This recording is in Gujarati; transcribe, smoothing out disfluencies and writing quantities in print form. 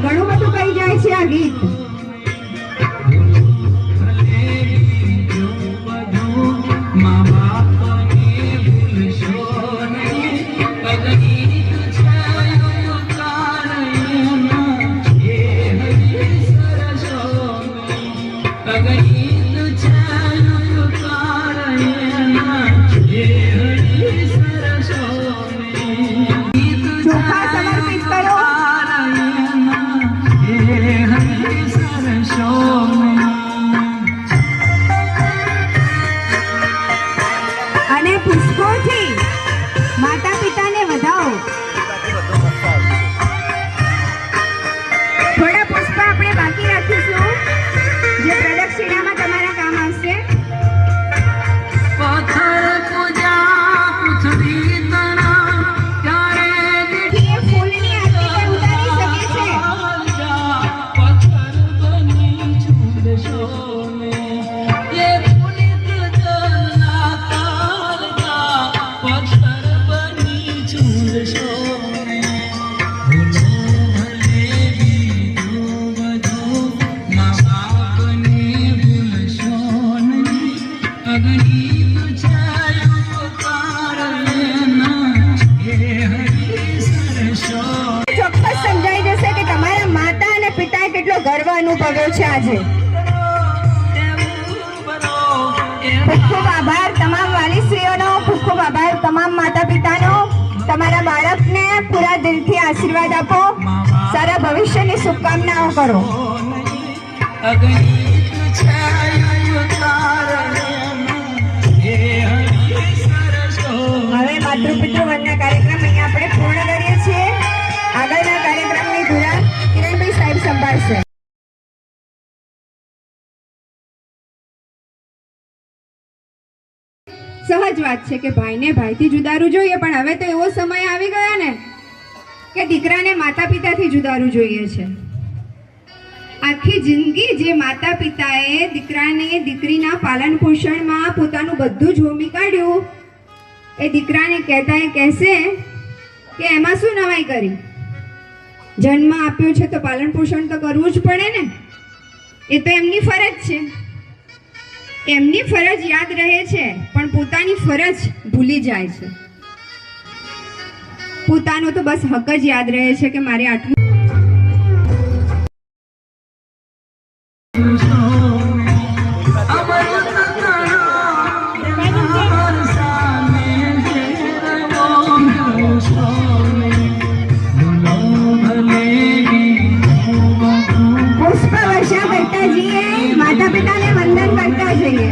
ઘણું બધું કહી જાય છે આ ગીત. અનુભવ્યો છે આજે. ખૂબ ખૂબ આભાર તમામ વાલીશ્રીઓનો, ખૂબ ખૂબ આભાર તમામ માતા પિતાનો. તમારા બાળકને પૂરા દિલથી આશીર્વાદ આપો, સારા ભવિષ્યની શુભકામનાઓ કરો. હવે માતૃપિતૃ વંદના કાર્યક્રમ અહીંયા આપણે પૂર્ણ કરીએ છીએ. આગળના કાર્યક્રમની ધુરા કિરણભાઈ સાહેબ સંભાળશે. સહજ વાત છે કે ભાઈને ભાઈથી જુદારું જોઈએ, પણ હવે તો એવો સમય આવી ગયો ને કે દીકરાને માતા પિતાથી જુદારું જોઈએ છે. આખી જિંદગી જે માતા પિતાએ દીકરાને દીકરીના પાલન પોષણમાં પોતાનું બધું જ હોમી કાઢ્યું, એ દીકરાને કહેતા એ કહેશે કે એમાં શું નવાઈ કરી, જન્મ આપ્યો છે તો પાલન પોષણ તો કરવું જ પડે ને, એ તો એમની ફરજ છે. એમની ફરજ યાદ રહે છે પણ પોતાની ફરજ ભૂલી જાય છે. પોતાનો તો બસ હક જ યાદ રહે છે કે મારે આટલું. પુષ્પ વર્ષા કરતા જઈએ, માતા પિતાને વંદન કરતા જઈએ.